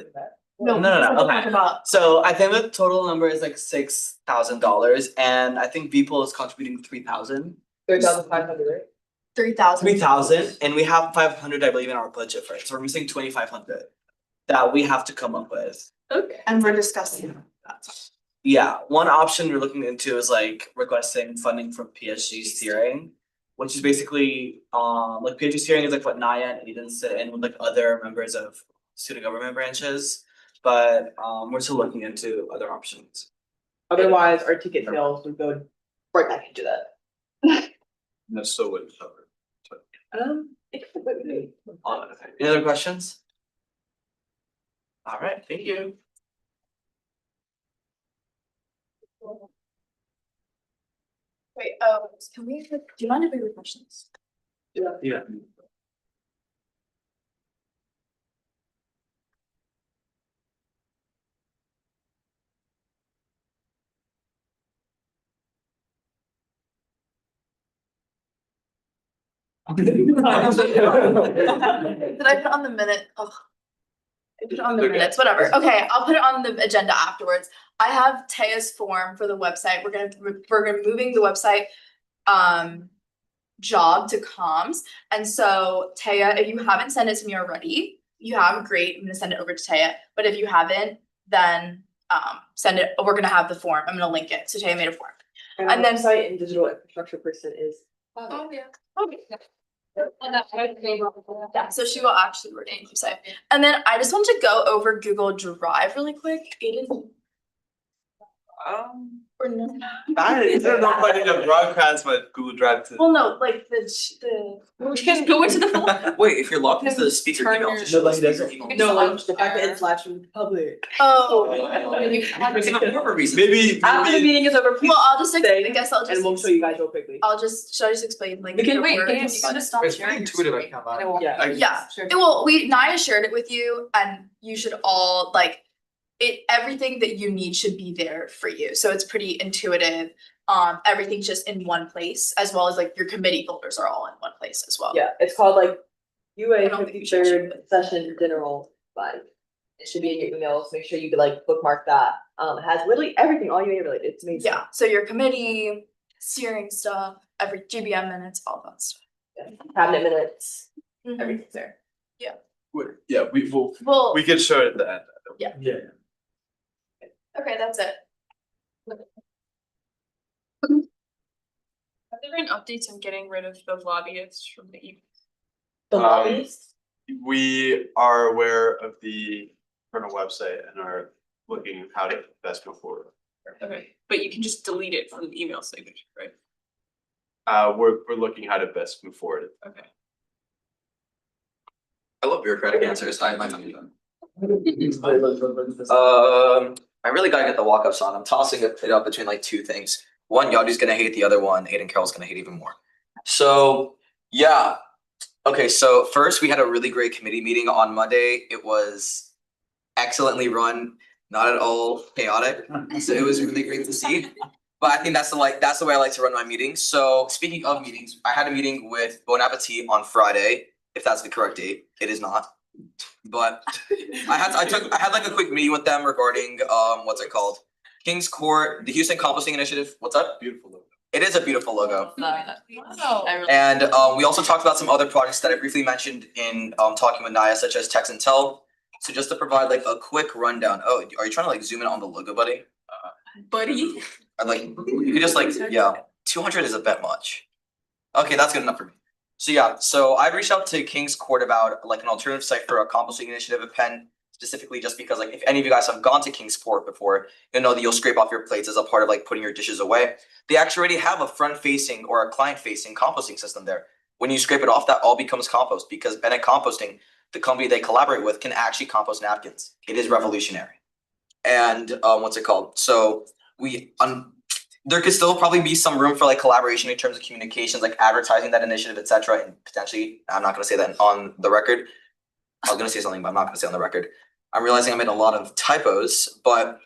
No, No, we can okay. talk about. So I think the total number is like $6,000 and I think VPOL is contributing 3,000. 3,500, right? 3,000. 3,000 and we have 500, I believe, in our budget for it. So we're missing 2,500 that we have to come up with. Okay. And we're discussing that. Yeah, one option we're looking into is like requesting funding from PSG steering, which is basically like PSG steering is like what Naya and Eden sit in with like other members of student government branches. But we're still looking into other options. Otherwise, our ticket sales would go right back into that. That's still wouldn't cover. Any other questions? All right, thank you. Wait, can we, do you mind if we refresh this? Yeah. Did I put it on the minute? Ugh. I put it on the minutes, whatever. Okay, I'll put it on the agenda afterwards. I have Taya's form for the website. We're gonna moving the website job to comms. And so Taya, if you haven't sent it to me already, you have, great. I'm gonna send it over to Taya. But if you haven't, then send it. We're gonna have the form. I'm gonna link it. So Taya made a form. And then site and digital infrastructure person is. Oh, yeah. Okay. Yeah, so she will actually work in the website. And then I just want to go over Google Drive really quick. Aiden. Or no. Is there no way to broadcast my Google Drive to? Well, no, like the. We can go into the phone. Wait, if you're logged into the speaker Turn email, your- just show the Nobody does speaker it. email. No, like the fact that it's live from public. Oh. There's even more of a reason. Maybe. After the meeting is over, please Well, I'll just, I stay, guess I'll just. and we'll show you guys real quickly. Should I just explain like. We can the wait, work? can you Just stop It's sharing pretty your intuitive, I screen. can't lie. Yeah. Yeah, Sure. well, Naya shared it with you and you should all like, everything that you need should be there for you. So it's pretty intuitive. Everything's just in one place, as well as like your committee folders are all in one place as well. Yeah, it's called like I UA don't think we should 53rd session general vibe. It should be in your emails. Make sure you like bookmark that. It has literally everything, all you need really. It's amazing. Yeah, so your committee, steering stuff, every GBM minutes, all that stuff. Cabinet minutes, Mhm. everything's there. Yeah, we will, Well, we can show it at the end. Yeah. Yeah. okay, that's it. Have there been updates on getting rid of the lobbyists from the email? The Um, lobbyists? We are aware of the internal website and are looking at how to best move forward. Okay, but you can just delete it from the email signature, right? We're looking how to best move forward. Okay. I love bureaucratic answers, I might not be done. I really gotta get the walk-ups on, I'm tossing it up between like two things. One, Yadu's gonna hate, the other one, Aiden Carroll's gonna hate even more. So, yeah. Okay, so first, we had a really great committee meeting on Monday, it was excellently run, not at all chaotic, so it was really great to see. But I think that's the way I like to run my meetings. So speaking of meetings, I had a meeting with Bon Appetit on Friday, if that's the correct date. It is not. But I had like a quick meeting with them regarding what's it called? Kings Court, the Houston Composting Initiative. What's up? Beautiful logo. It is a beautiful logo. Wow. And we also talked about some other projects that I briefly mentioned in talking with Naya, such as Text and Tell. So just to provide like a quick rundown. Oh, are you trying to like zoom in on the logo, buddy? Buddy. I'd like you could just like, yeah, 200 is a bit much. Okay, that's good enough for me. So yeah, so I reached out to King's Court about like an alternative site for a composting initiative at Penn, specifically just because like if any of you guys have gone to King's Court before, you know that you'll scrape off your plates as a part of like putting your dishes away. They actually already have a front-facing or a client-facing composting system there. When you scrape it off, that all becomes compost because Bennett Composting, the company they collaborate with, can actually compost napkins. It is revolutionary. And what's it called? So there could still probably be some room for like collaboration in terms of communications, like advertising that initiative, etc. And potentially, I'm not gonna say that on the record. I was gonna say something, but I'm not gonna say on the record. I'm realizing I made a lot of typos, but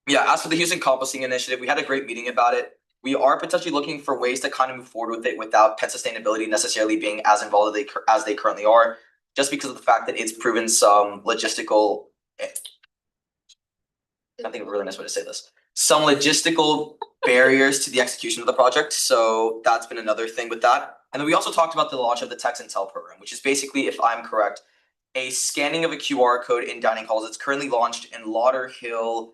yeah, as for the Houston Composting Initiative, we had a great meeting about it. We are potentially looking for ways to kind of move forward with it without Penn Sustainability necessarily being as involved as they currently are, just because of the fact that it's proven some logistical. I think a really nice way to say this. Some logistical barriers to the execution of the project. So that's been another thing with that. And then we also talked about the launch of the Text and Tell program, which is basically, if I'm correct, a scanning of a QR code in dining halls. It's currently launched in Lauderhill.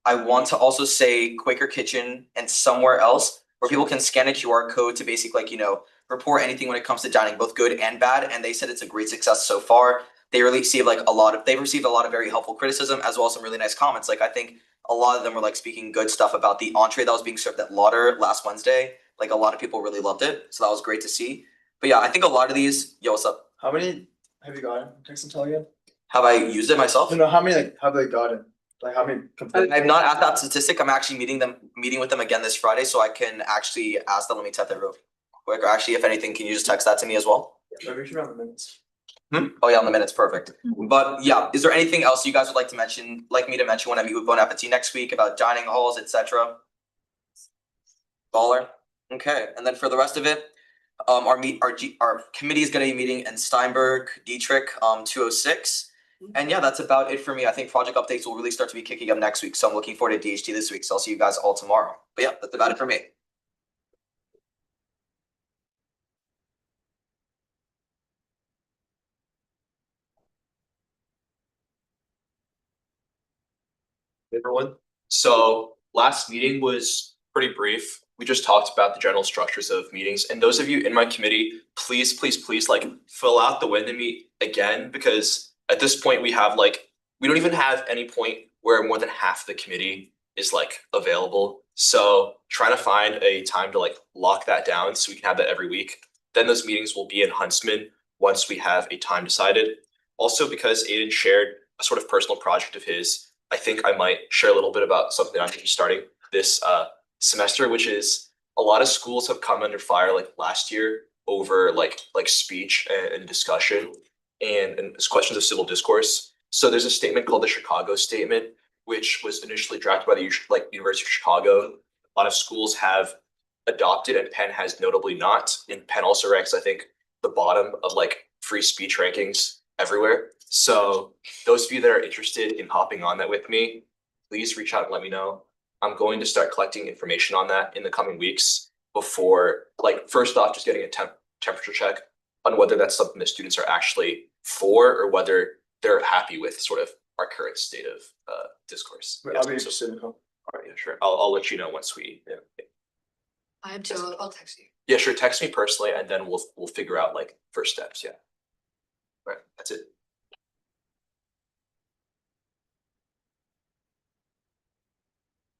I want to also say Quaker Kitchen and somewhere else where people can scan a QR code to basically like, report anything when it comes to dining, both good and bad. And they said it's a great success so far. They've received a lot of very helpful criticism as well as some really nice comments. Like I think a lot of them were like speaking good stuff about the entree that was being served at Lauder last Wednesday. Like a lot of people really loved it. So that was great to see. But yeah, I think a lot of these, what's up? How many have you gotten from Text and Tell again? Have I used it myself? No, how many like have they gotten? Like how many I'm not at that statistic. I'm actually meeting with them again this Friday, so I can actually ask them. Let me type that real quick. Or actually, if anything, can you just text that to me as well? Maybe we should have the minutes. Oh yeah, on the minutes, perfect. But yeah, is there anything else you guys would like me to mention when I meet with Bon Appetit next week about dining halls, etc.? Baller. Okay, and then for the rest of it, our committee is going to be meeting in Steinberg, Dietrich, 206. And yeah, that's about it for me. I think project updates will really start to be kicking up next week, so I'm looking forward to DHT this week. So I'll see you guys all tomorrow. But yeah, that's about it for me. Everyone. So last meeting was pretty brief. We just talked about the general structures of meetings. And those of you in my committee, please like fill out the when to meet again, because at this point we don't even have any point where more than half the committee is like available. So try to find a time to like lock that down so we can have that every week. Then those meetings will be in Huntsman once we have a time decided. Also, because Aiden shared a sort of personal project of his, I think I might share a little bit about something I'm starting this semester, which is a lot of schools have come under fire like last year over like speech and discussion and questions of civil discourse. So there's a statement called the Chicago Statement, which was initially drafted by the University of Chicago. A lot of schools have adopted, and Penn has notably not. And Penn also ranks, I think, the bottom of like free speech rankings everywhere. So those of you that are interested in hopping on that with me, please reach out and let me know. I'm going to start collecting information on that in the coming weeks before, like, first off, just getting a temperature check on whether that's something that students are actually for or whether they're happy with sort of our current state of discourse. I'll be interested in help. All right, yeah, sure. I'll let you know once we, I am too, I'll text you. yeah, sure. Text me personally and then we'll figure out like first steps. Yeah. All right, that's it.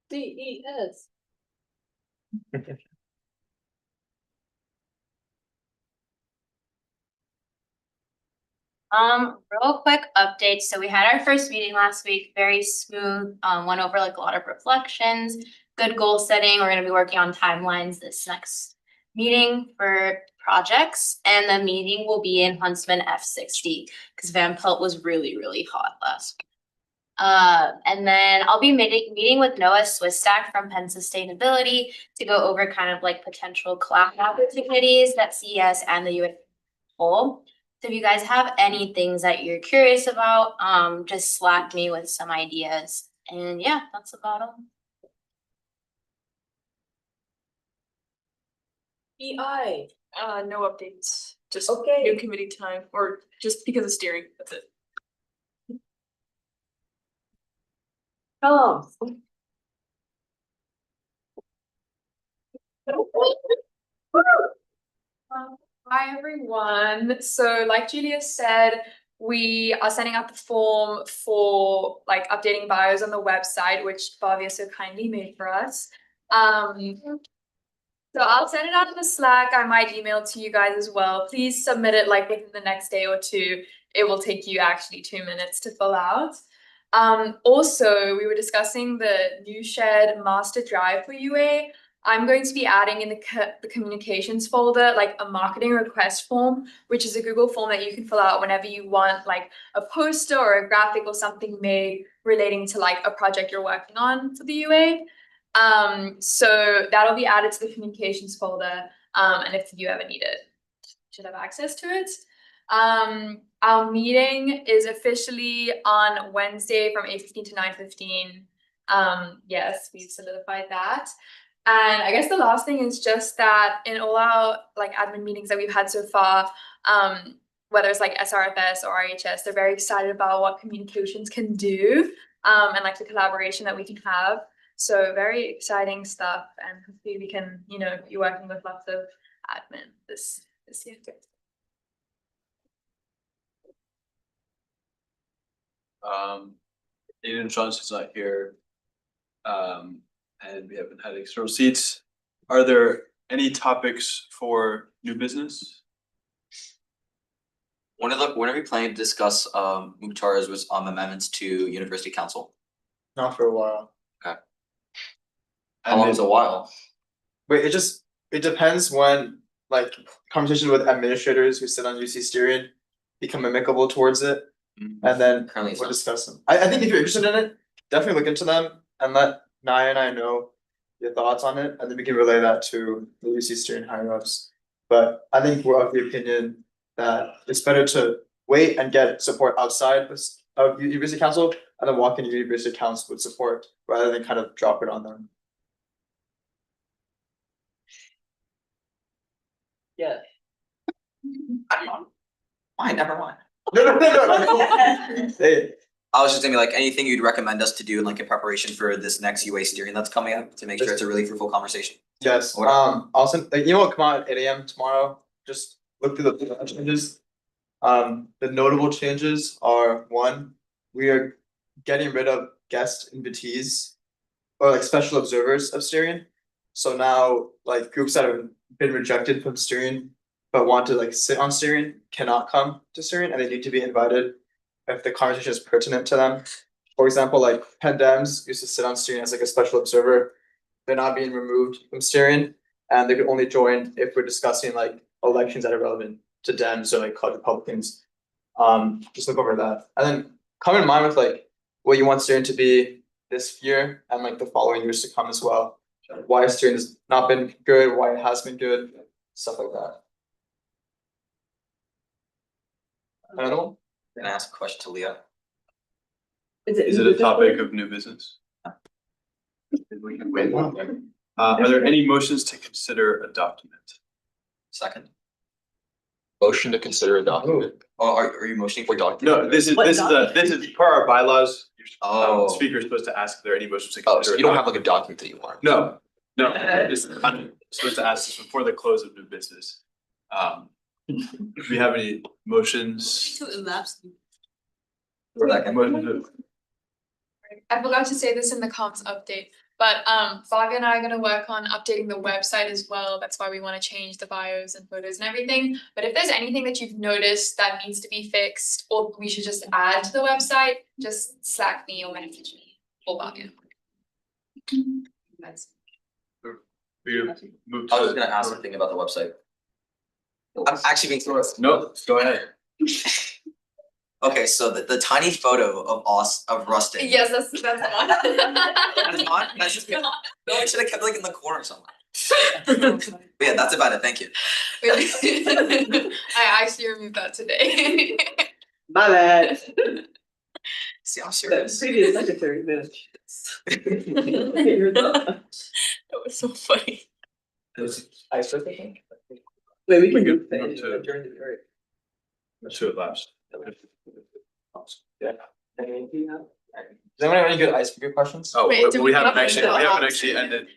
DES. Real quick update. So we had our first meeting last week, very smooth, went over like a lot of reflections, good goal setting. We're gonna be working on timelines this next meeting for projects, and the meeting will be in Huntsman F60 because Van Pelt was really, really hot last week. And then I'll be meeting with Noah Swistak from Penn Sustainability to go over kind of like potential collab opportunities that CES and the UA hold. So if you guys have any things that you're curious about, just Slack me with some ideas. And yeah, that's about all. EI, no updates, just Okay. new committee time, or just because of steering, that's it. Oh. Hi everyone. So like Julia said, we are sending out the form for like updating bios on the website, which Bhavya so kindly made for us. So I'll send it out in the Slack. I might email to you guys as well. Please submit it like within the next day or two. It will take you actually 2 minutes to fill out. Also, we were discussing the new shared master drive for UA. I'm going to be adding in the communications folder like a marketing request form, which is a Google form that you can fill out whenever you want like a poster or a graphic or something made relating to like a project you're working on for the UA. So that'll be added to the communications folder. And if you ever need it, you should have access to it. Our meeting is officially on Wednesday from 8:15 to 9:15. Yes, we've solidified that. And I guess the last thing is just that in all our like admin meetings that we've had so far, whether it's like SRFS or RHS, they're very excited about what communications can do, and like the collaboration that we can have. So very exciting stuff, and hopefully we can, be working with lots of admin this year. Aiden Johnson's not here. And we haven't had external seats. Are there any topics for new business? When are we planning to discuss Mukhtar's amendments to University Council? Not for a while. Okay. How long is a while? Wait, it depends when like conversations with administrators who sit on UC steering become amicable towards it. And then Currently we'll discuss them. I think if you're interested in it, definitely look into them and let Naya and I know your thoughts on it, and then we can relay that to the UC steering higher ups. But I think we're of the opinion that it's better to wait and get support outside of University Council and then walk into University Council with support rather than kind of drop it on them. Yeah. Fine, never mind. No. Hey. I was just thinking like anything you'd recommend us to do like in preparation for this next UA steering that's coming up to make sure it's a really fruitful conversation. Yes, I'll send, come out at 8 AM tomorrow, just look through the changes. The notable changes are, one, we are getting rid of guest invitees or like special observers of steering. So now like groups that have been rejected from steering but want to like sit on steering cannot come to steering, and they need to be invited if the conversation is pertinent to them. For example, like Pendems used to sit on steering as like a special observer. They're not being removed from steering, and they could only join if we're discussing like elections that are relevant to Dems or like college Republicans. Just look over that. And then come in mind with like what you want steering to be this year and like the following years to come as well. Why steering has not been good, why it has been good, stuff like that. Another one? Gonna ask a question to Leah. Is it a topic of new business? We can wait. Are there any motions to consider a document? Second. Motion to consider a document. Oh, are you motioning for document? No, this is per our bylaws. Oh. Speaker is supposed to ask if there are any motions to Oh, consider. so you don't have like a document that you want? No, I'm supposed to ask this before the close of new business. Do we have any motions? To elapse. Motion to- I forgot to say this in the comms update, but Bobby and I are gonna work on updating the website as well. That's why we wanna change the bios and photos and everything. But if there's anything that you've noticed that needs to be fixed, or we should just add to the website, just Slack me or message me or Bobby. That's We move I was to- gonna ask something about the website. I'm actually being curious. No, go ahead. Okay, so the tiny photo of Rustin. Yes, that's on. That's on? That's just good. No, I should have kept like in the corner somewhere. But yeah, that's about it, thank you. I actually removed that today. My bad. See, I'm The serious. previous secretary did. That was so funny. I still think. Wait, we can We do could that move to- during the break. To elapse. Does anyone have any good icebreaker questions? Oh, Wait, do we we haven't have actually, to we haven't elapse? actually ended.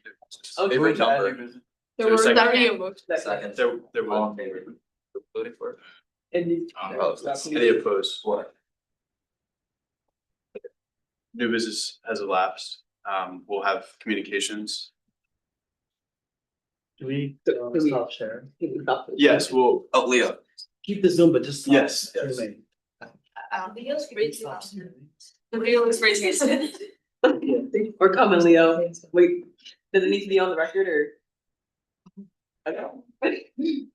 Okay. Favorite number. There So was second. already a motion. Second. There All was. in favor. Voting for it? And Any opposed? What? New business has elapsed. We'll have communications. Do we stop sharing? Yes, we'll, Oh, Leo. keep the Zoom, but just. stop Yes, yes. streaming? The video looks crazy. We're coming, Leo. Wait, does it need to be on the record or? I don't know.